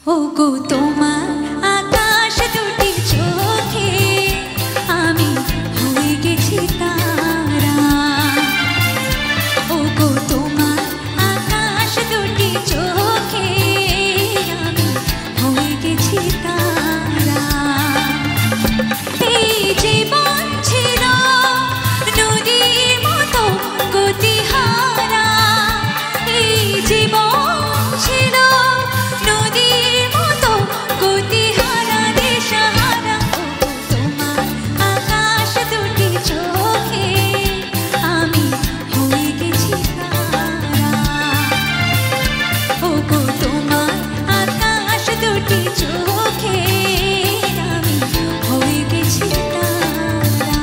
ওগো তোমার আকাশ দুটি চোখে আমি হয়ে গেছি তারা। ওগো তোমার আকাশ দুটি চোখে আমি হয়ে গেছি তারা। এই জীবন ছিল নদীর মতো গতিহারা, এই জীবন ছিল নদীর মতো গতিহারা দিশাহারা। ওগো তোমার আকাশ দুটি চোখে আমি হয়ে গেছি তারা। ওগো তোমার আকাশ দুটি চোখে আমি হয়ে গেছি তারা।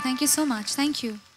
Thank you so much. Thank you.